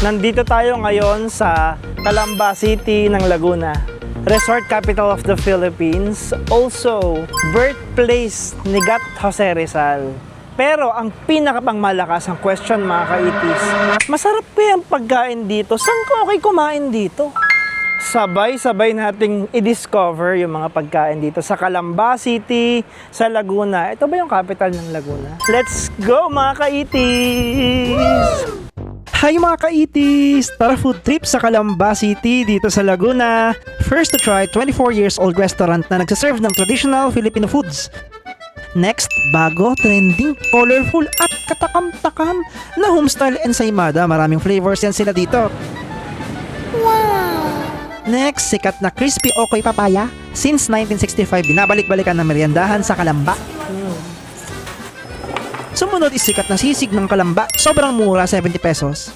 Nandito tayo ngayon sa Calamba City ng Laguna, resort capital of the Philippines, also birthplace ni Gat Jose Rizal. Pero ang pinakapangmalakas ang question mga kaitis, masarap ba ang pagkain dito? Saan ko okay kumain dito? Sabay-sabay nating i-discover yung mga pagkain dito sa Calamba City, sa Laguna. Ito ba yung capital ng Laguna? Let's go mga kaitis! Hi mga kaitis! Tara food trip sa Calamba City dito sa Laguna. First to try 24 years old restaurant na nagsaserve ng traditional Filipino foods. Next, bago, trending, colorful at katakam-takam na homestyle ensaymada. Maraming flavors yan sila dito. Wow! Next, sikat na crispy okoy papaya. Since 1965, binabalik-balikan ng meriendahan sa Calamba. Sumunod is sikat na sisig ng Calamba. Sobrang mura, 70 pesos.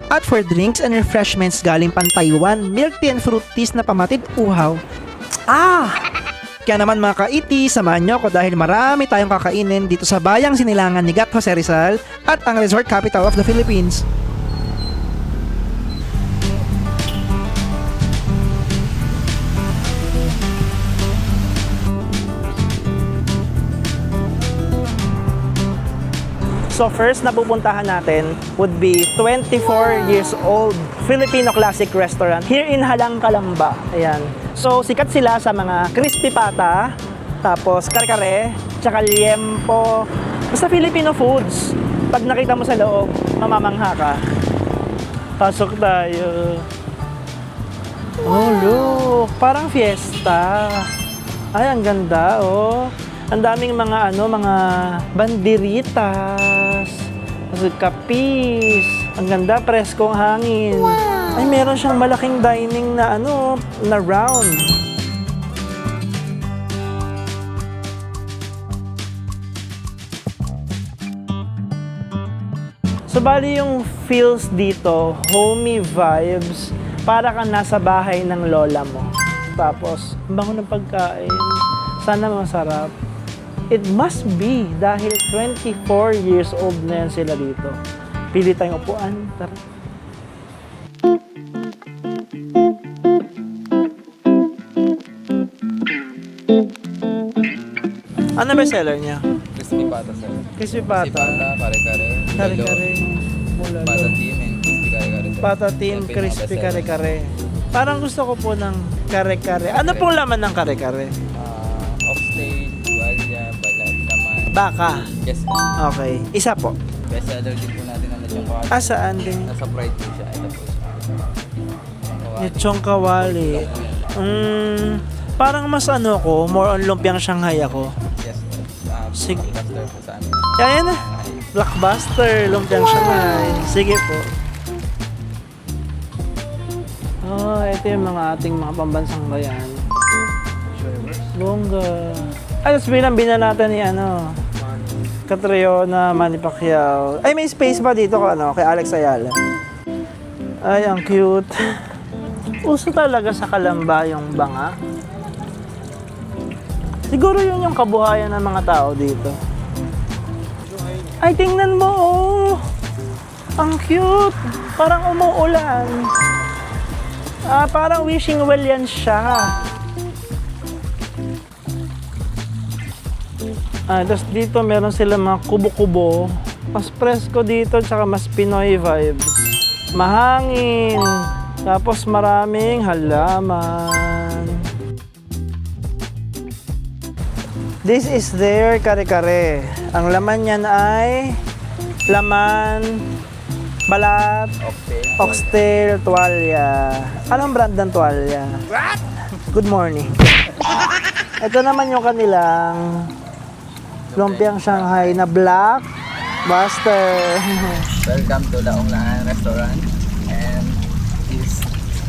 At for drinks and refreshments galing pan Taiwan, milk tea and fruit teas na pamatid uhaw. Kaya naman mga kaiti, samahan nyo ako dahil marami tayong kakainin dito sa bayang sinilangan ni Gat Jose Rizal at ang resort capital of the Philippines. So first na pupuntahan natin would be 24 years old Filipino classic restaurant here in Halang, Calamba. Ayan. So sikat sila sa mga crispy pata, tapos kare-kare, tsaka liempo. Basta Filipino foods. Pag nakita mo sa loob, mamamangha ka. Pasok tayo. Oh look, parang fiesta. Ay, ang ganda oh. Ang daming mga mga banderitas, kapis. Ang ganda, preskong hangin. Wow. Ay, meron siyang malaking dining na na round. So bali yung feels dito, homey vibes, para kang nasa bahay ng lola mo. Tapos, ang bango ng pagkain. Sana masarap. It must be dahil 24 years old na yan sila dito. Pili tayong upuan. Tara. Ano ba seller niya? Crispy pata, sir. Crispy pata. Crispy pata, kare-kare. Kare-kare. Pata team and crispy kare-kare, sir. Pata team, crispy kare-kare. Parang gusto ko po ng kare-kare. Ano pong laman ng kare-kare? Oxtail, tuwalya, balat, laman. Baka. Yes, sir. Okay. Isa po. Best seller din po natin ang lechong kawali. Saan din? Nasa fried po siya. Ito po siya. Lechong kawali. Parang mas ko, more on lumpiang Shanghai ako. Yes, sir. Sige. Blockbuster po sa amin. Kaya na. Blockbuster, lumpiang Shanghai. Sige po. Ito yung mga ating mga pambansang bayan. Bongga. Ay, tapos bilang natin ni Catriona, Manny Pacquiao. Ay, may space ba dito kay Alex Ayala? Ay, ang cute. Uso talaga sa Calamba yung banga. Siguro yun yung kabuhayan ng mga tao dito. Ay, tingnan mo, oh! Ang cute! Parang umuulan. Parang wishing well yan siya. Tapos dito meron sila mga kubo-kubo. Mas presko dito, tsaka mas Pinoy vibes. Mahangin. Tapos maraming halaman. This is their kare-kare. Ang laman niyan ay laman, balat, oxtail, tuwalya. Anong brand ng tuwalya? What? Good morning. Ito naman yung kanilang lumpiang Shanghai na Black Buster. Welcome to Laong Laan Restaurant and is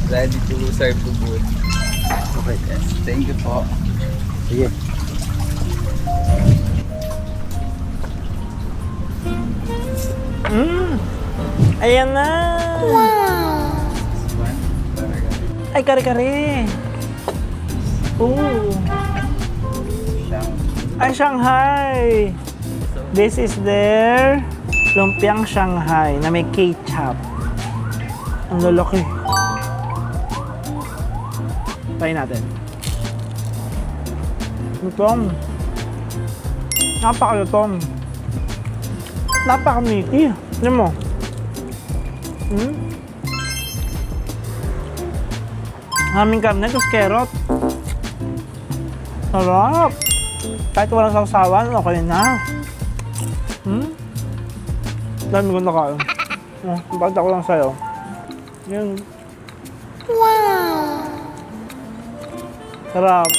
ready to serve the food. Okay. Yes. Thank you po. Sige. Ayan na. Wow. Ay, kare-kare. Ooh. Ay, Shanghai. This is their lumpiang Shanghai na may ketchup. Ang lalaki. Try natin. Lutong. Napaka-lutong. Napaka-meaty. Tignan mo. Aming karne, tapos carrot. Sarap. Kahit walang sausawan, okay na. Dami ko nakain. Pagda ko lang sa'yo. Yun. Wow! Sarap.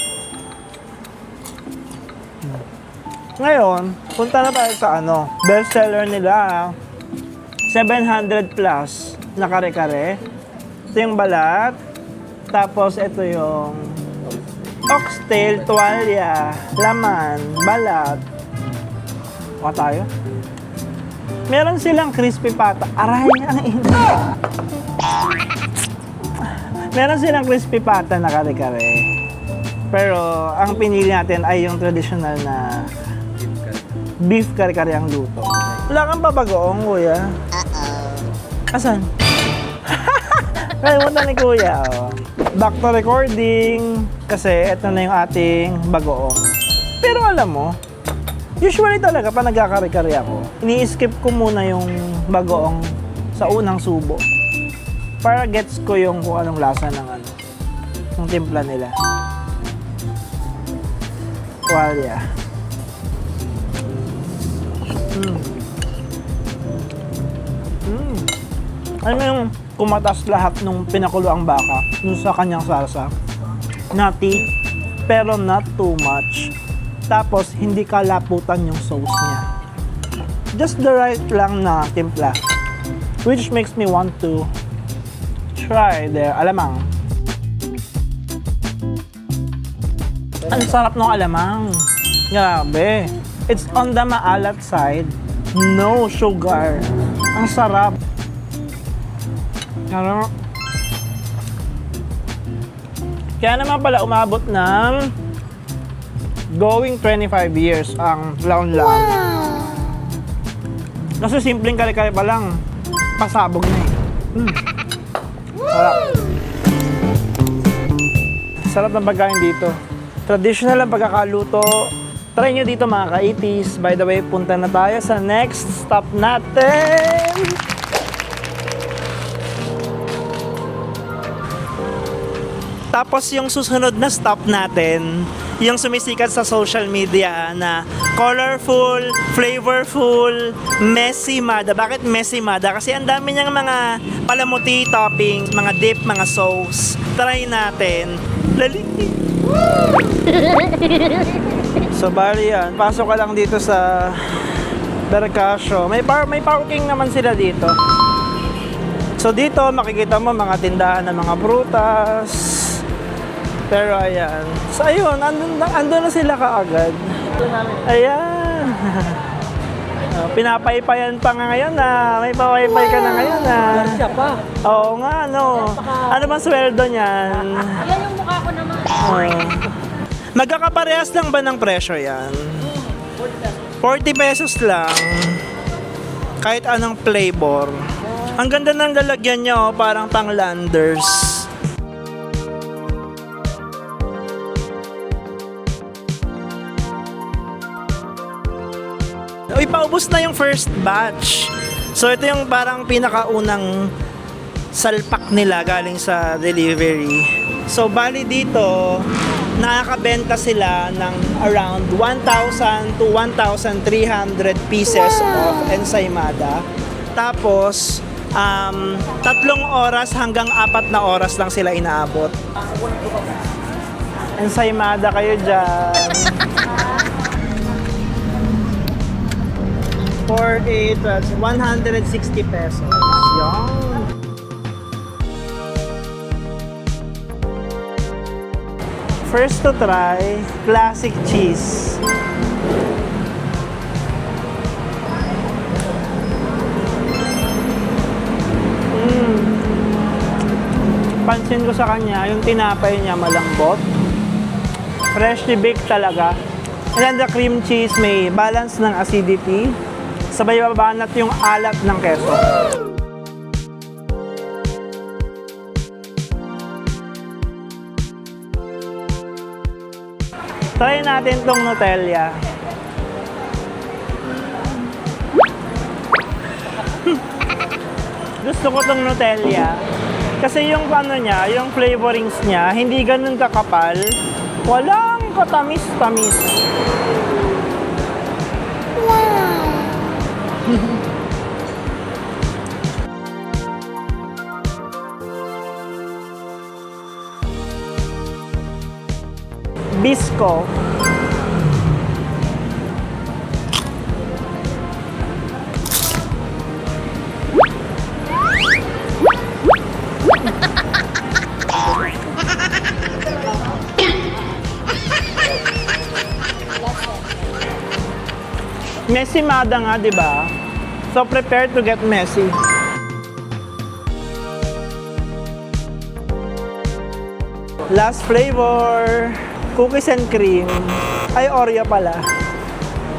Ngayon, punta na tayo sa bestseller nila. 700 plus na kare-kare. Ito yung balat. Tapos ito yung oxtail, tuwalya, laman, balat. Baka tayo. Meron silang crispy pata. Aray, ang init. Meron silang crispy pata na kare-kare. Pero ang pinili natin ay yung traditional na beef kare-kare ang luto. Wala kang babagoong, kuya. Asan? Kalimutan ni kuya. Oh. Back to recording. Kasi ito na yung ating bagoong. Pero alam mo, usually talaga pa nagkakare-kare ako, ini-skip ko muna yung bagoong sa unang subo. Para gets ko yung kung anong lasa ng timpla nila. Tuwalya. Alam mo yung kumatas lahat nung pinakulo ang baka dun sa kanyang salsa. Nutty, pero not too much. Tapos, hindi kalaputan yung sauce niya. Just the right lang na timpla. Which makes me want to try their alamang. Ang sarap ng alamang. Grabe. It's on the maalat side. No sugar. Ang sarap. Kaya naman pala umabot ng going 25 years ang Laon-Lan. Wow. Kasi simpleng kare-kare pa lang, pasabog na eh. Sarap. Sarap ng pagkain dito. Traditional ang pagkakaluto. Try nyo dito mga ka-80s. By the way, punta na tayo sa next stop natin. Tapos yung susunod na stop natin, yung sumisikat sa social media na colorful, flavorful, messy mada. Bakit messy mada? Kasi ang dami niyang mga palamuti toppings, mga dip, mga sauce. Try natin. Laliki. So bali yan, pasok ka lang dito sa Bercasio. May parking naman sila dito. So dito makikita mo mga tindahan ng mga prutas. Pero ayan. So ayun, andun na sila kaagad. Ayan. Pinapaypayan pa nga ngayon na. May papaypay ka na ngayon na. Siya pa. Oo nga, ano. Ano bang sweldo niyan? Yan yung mukha ko naman. Magkakaparehas lang ba ng presyo yan? 40 pesos lang. Kahit anong flavor. Ang ganda ng lalagyan niya, oh, parang pang Landers. Uy, paubos na yung first batch. So ito yung parang pinakaunang salpak nila galing sa delivery. So bali dito, nakakabenta sila ng around 1,000 to 1,300 pieces of ensaymada. Tapos, 3 oras hanggang 4 na oras lang sila inaabot. Ensaymada kayo dyan. 48, 160 pesos. Yan. First to try, classic cheese. Pansin ko sa kanya, yung tinapay niya malambot. Freshly baked talaga. And then the cream cheese may balance ng acidity. Sabay babanat yung alat ng keso. Try natin tong Nutella. Gusto ko tong Nutella. Kasi yung ano niya, yung flavorings niya, hindi ganun kakapal. Walang katamis-tamis. Bisco. Messy mada nga, di ba? So prepare to get messy. Last flavor, cookies and cream. Ay, Oreo pala.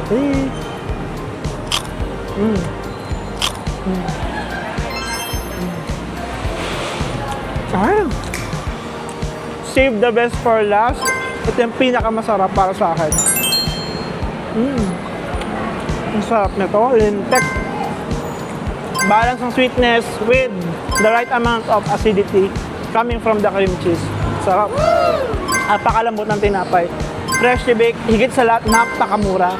Ay. Ah. Save the best for last. Ito yung pinakamasarap para sa akin. Ang sarap nito, lintek. Balance ng sweetness with the right amount of acidity coming from the cream cheese. Sarap. Napakalambot ng tinapay. Freshly baked, higit sa lahat, napakamura.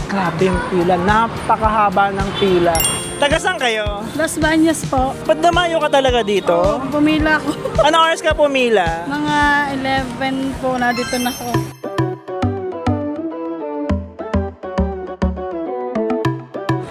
Grabe yung pila, napakahaba ng pila. Taga saan kayo? Las Bañas po. Ba't damayo ka talaga dito? Pumila ko. Anong oras ka pumila? Mga 11 po na dito na ako.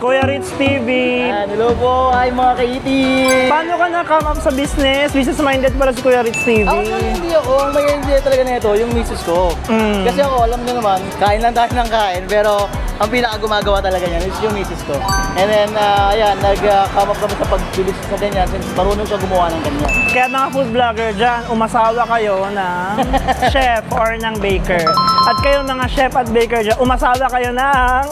Kuya Rich TV. Hello po, hi mga kaiti! Paano ka na-come up sa business? Business-minded pala si Kuya Rich TV. Actually, hindi ako. Ang may idea talaga nito, yung misis ko. Kasi ako, alam nyo naman, kain lang tayo ng kain, pero ang pinaka-gumagawa talaga niyan is yung misis ko. And then, ayan, nag-come up kami sa pag-bilis sa ganyan since marunong siya gumawa ng ganyan. Kaya mga food vlogger dyan, umasawa kayo ng chef or ng baker. At kayo mga chef at baker dyan, umasawa kayo ng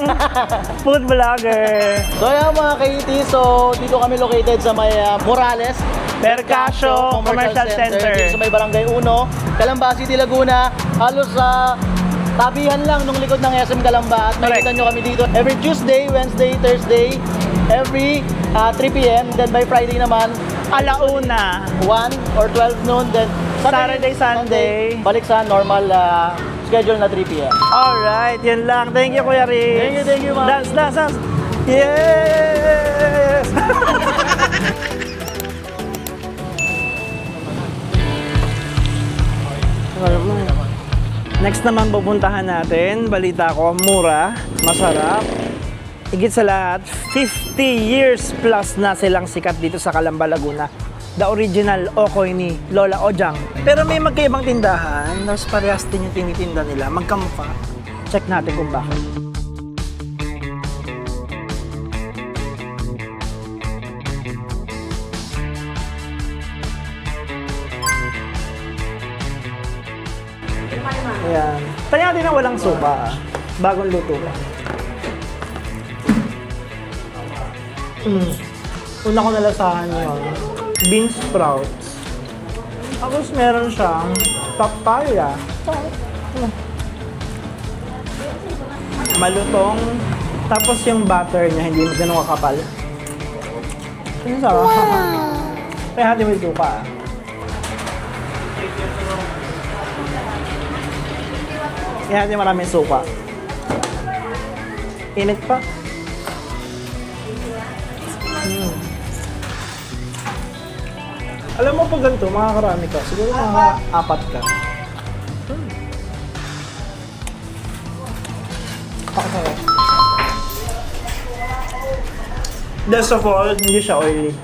food vlogger. So ayan mga kaiti, so dito kami located sa may Morales, Percasio Commercial Center. Dito sa may Barangay 1, Calamba City, Laguna. Halos sa tabihan lang nung likod ng SM Calamba. At makikita nyo kami dito every Tuesday, Wednesday, Thursday, every 3 p.m. Then by Friday naman, Alauna. 1 or 12 noon. Then Saturday, Sunday. Balik sa normal schedule na 3 p.m. Alright, yun lang. Thank you, Kuya Rich. Thank you, ma'am. Dance, dance, dance. Yes! Next naman pupuntahan natin, balita ko, mura, masarap. Higit sa lahat, 50 years plus na silang sikat dito sa Calamba, Laguna. The original Okoy ni Lola Ojang. Pero may magkaibang tindahan, tapos parehas din yung tinitinda nila, magkamukha. Check natin kung bakit. Ayan. Tayo natin na walang suka. Bagong luto pa. Una ko nalasahan yun. Bean sprouts. Tapos meron siyang papaya. Malutong. Tapos yung butter niya, hindi ganun kakapal. Ang sarap. Kaya hati mo yung suka. Kaya hati maraming suka. Init pa. Alam mo pag ganito, makakarami ka. Siguro mga 4 ka. Pakasarap. Best of all, hindi siya oily.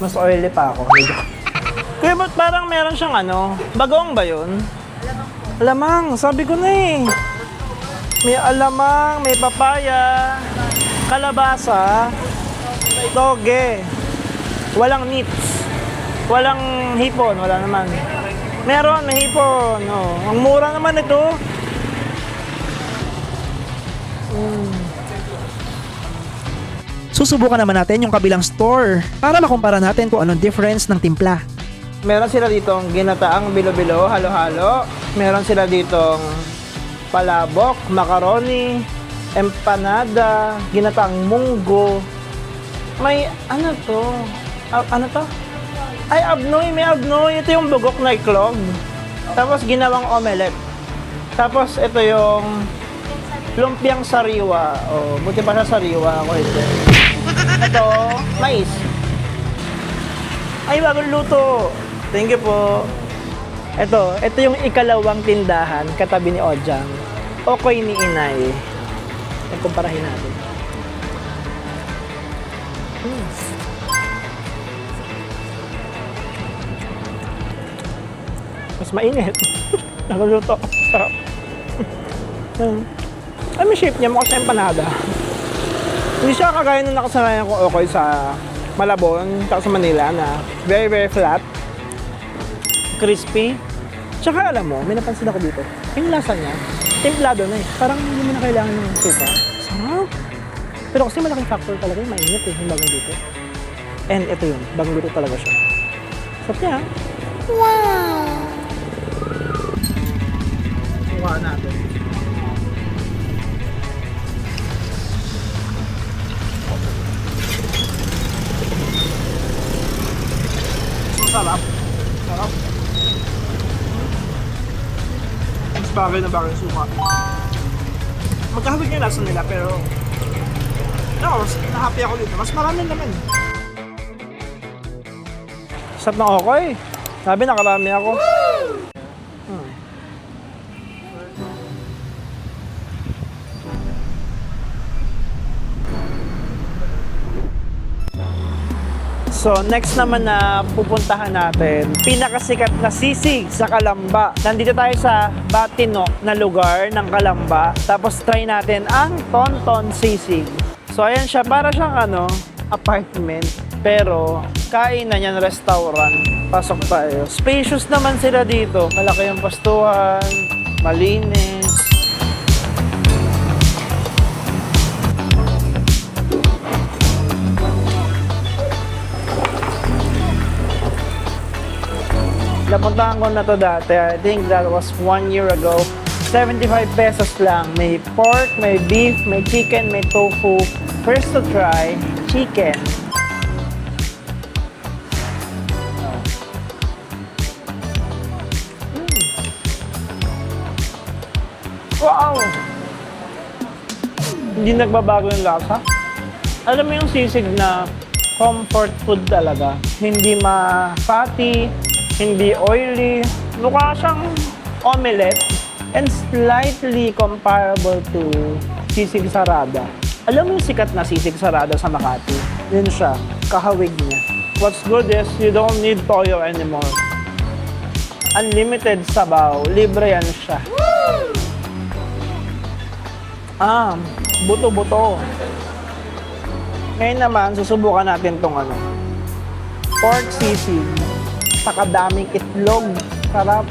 Mas oily pa ako. Kaya ba't parang meron siyang ano? Bagoong ba yun? Alamang, sabi ko na eh. May alamang, may papaya, kalabasa, toge, walang meats, walang hipon, wala naman. Meron, may hipon. Oh. Ang mura naman ito. Susubukan naman natin yung kabilang store para makumpara natin kung anong difference ng timpla. Meron sila ditong ginataang bilo-bilo, halo-halo. Meron sila ditong palabok, macaroni, empanada, ginataang munggo. May ano to? Ano to? Ay, abnoy, may abnoy. Ito yung bugok na iklog. Tapos ginawang omelette. Tapos ito yung lumpiang sariwa. Oh, buti pa sa sariwa ako ito. Ito, mais. Ay, bagong luto. Thank you po. Ito yung ikalawang tindahan katabi ni Ojang. Okoy ni Inay. Kumparahin natin. Mas mainit. Nakuluto. Sarap. Ay, may shape niya. Mukha sa empanada. Hindi siya kagaya nung nakasanayan ko Okoy sa Malabon, sa Manila na very, very flat. Crispy. Tsaka alam mo, may napansin ako dito. Yung lasa niya, templado na eh. Parang hindi mo na kailangan ng suka. Sarap. Pero kasi malaking factor talaga yung mainit eh, yung bagong luto. And ito yun, bagong luto talaga siya. Sarap niya. Wow! Sukaan natin. Sarap. Sarap. Mas bagay na bagay yung suka. Magkahawig yung lasa nila pero mas na-happy ako dito. Mas marami naman. Sarap ng Okoy. Sabi nakarami ako. So, next naman na pupuntahan natin, pinakasikat na sisig sa Calamba. Nandito tayo sa Batino na lugar ng Calamba. Tapos try natin ang Tonton Sisig. So, ayan siya. Para siyang apartment. Pero, kainan yan, restaurant. Pasok tayo. Spacious naman sila dito. Malaki yung pastuhan. Malinis. Napuntahan ko na to dati. I think that was 1 year ago. 75 pesos lang. May pork, may beef, may chicken, may tofu. First to try, chicken. Wow! Hindi nagbabago yung lasa. Alam mo yung sisig na comfort food talaga. Hindi ma-fatty, hindi oily. Mukha siyang omelette and slightly comparable to sisig sarada. Alam mo yung sikat na sisig sarada sa Makati? Yun siya, kahawig niya. What's good is you don't need toyo anymore. Unlimited sabaw, libre yan siya. Buto-buto. Ngayon naman, susubukan natin tong pork sisig. Pakadaming itlog. Sarap.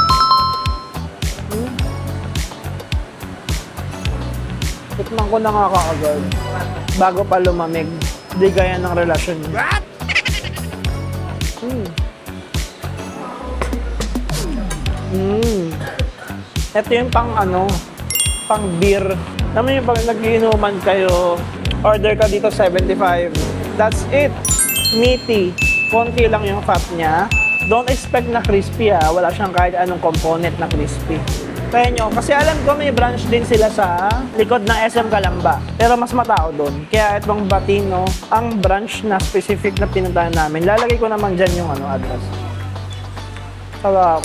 Tikman ko na nga kaagad. Bago pa lumamig. Di gaya ng relasyon niya. Ito yung pang beer. Naman yung pag nag-iinuman kayo, order ka dito 75. That's it. Meaty. Konti lang yung fat niya. Don't expect na crispy Wala siyang kahit anong component na crispy. Kaya nyo, kasi alam ko may branch din sila sa likod ng SM Calamba. Pero mas matao doon. Kaya itong Batino, ang branch na specific na pinuntahan namin. Lalagay ko naman dyan yung address. Sarap.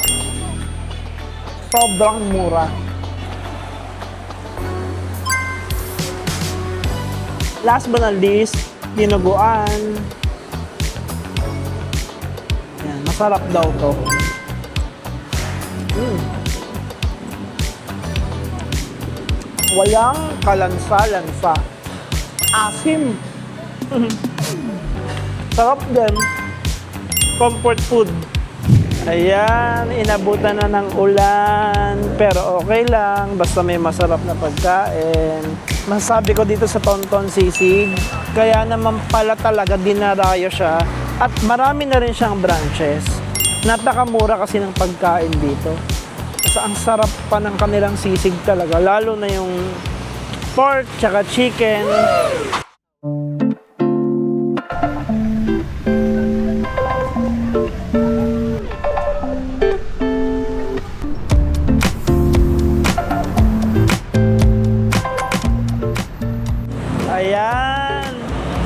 Sobrang mura. Last but not least, dinuguan. Yan, masarap daw to. Walang kalansa-lansa. Asim. Sarap din. Comfort food. Ayan, inabutan na ng ulan. Pero okay lang, basta may masarap na pagkain. Masabi ko dito sa Tonton Sisig, kaya naman pala talaga dinarayo siya. At marami na rin siyang branches. Napakamura kasi ng pagkain dito. Ang sarap pa ng kanilang sisig talaga, lalo na yung pork tsaka chicken. Ayan.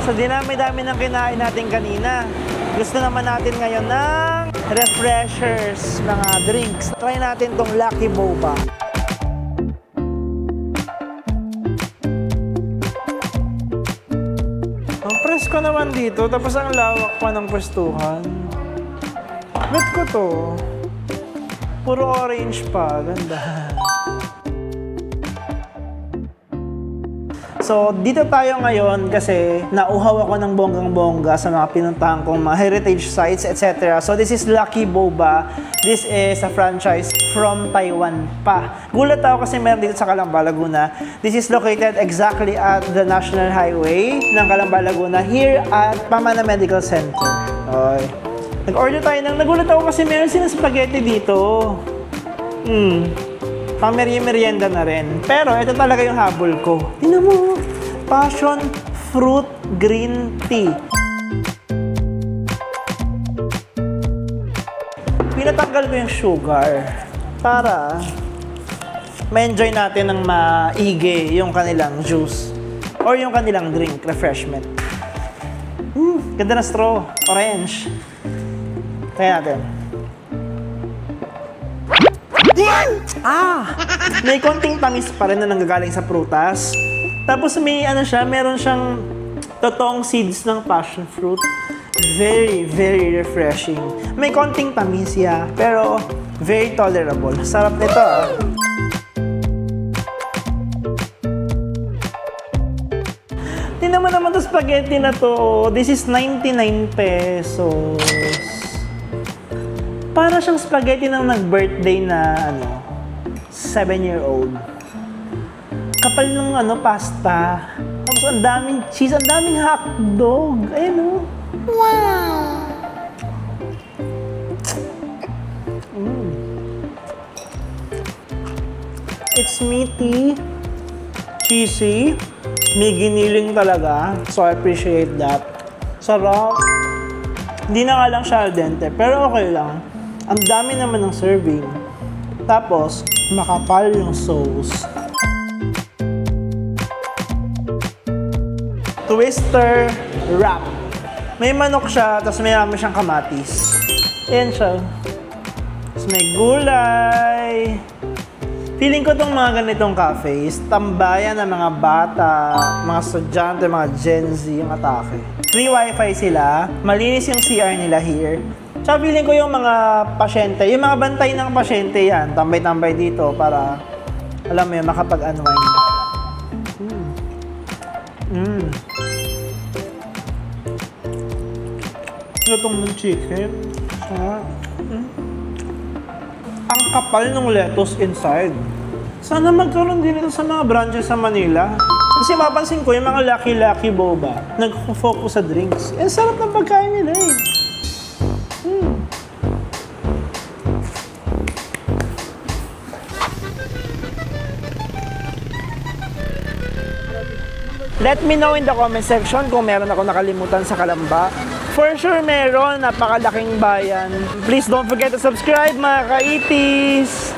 Sa dinami-dami ng kinain natin kanina, gusto naman natin ngayon ng refreshers, mga drinks. Try natin tong Lucky Boba. Ang presko naman dito, tapos ang lawak pa ng pwestuhan. Bet ko to. Puro orange pa. Ganda. So, dito tayo ngayon kasi nauhaw ako ng bonggang-bongga sa mga pinuntahan kong mga heritage sites, etc. So, this is Lucky Boba. This is a franchise from Taiwan pa. Gulat ako kasi meron dito sa Calamba, Laguna. This is located exactly at the National Highway ng Calamba, Laguna, here at Pamana Medical Center. Okay. Nag-order tayo ng... Nagulat ako kasi meron silang spaghetti dito. Pang-merienda na rin. Pero ito talaga yung habol ko. Tingnan mo, passion fruit green tea. Pinatanggal ko yung sugar para ma-enjoy natin ng maigi yung kanilang juice or yung kanilang drink, refreshment. Ganda na straw. Orange. Kaya natin. May konting tamis pa rin na nanggagaling sa prutas. Tapos may meron siyang totoong seeds ng passion fruit. Very, very refreshing. May konting tamis siya, pero very tolerable. Sarap nito Tingnan mo naman 'tong spaghetti na to. This is 99 pesos. Para siyang spaghetti ng nag-birthday na 7-year-old. Kapal ng pasta. Tapos ang daming cheese, ang daming hotdog. Ayun Wow! It's meaty, cheesy, may giniling talaga. So I appreciate that. Sarap. Hindi na nga lang siya al dente, pero okay lang. Ang dami naman ng serving. Tapos, makapal yung sauce. Twister wrap. May manok siya, tapos may siyang kamatis. Ayan siya. Tapos may gulay. Feeling ko tong mga ganitong cafes, tambayan ng mga bata, mga estudyante, mga Gen Z yung atake. Free wifi sila, malinis yung CR nila here. Tsaka feeling ko yung mga pasyente, yung mga bantay ng pasyente yan, tambay-tambay dito para, alam mo yun, makapag-unwind. Lutong ng chicken. Ang kapal ng lettuce inside. Sana magkaroon din ito sa mga branches sa Manila. Kasi mapansin ko yung mga Lucky Boba, nag-focus sa drinks. Ang sarap ng pagkain nila Let me know in the comment section kung meron ako nakalimutan sa Calamba. For sure meron, napakalaking bayan. Please don't forget to subscribe mga kaitis!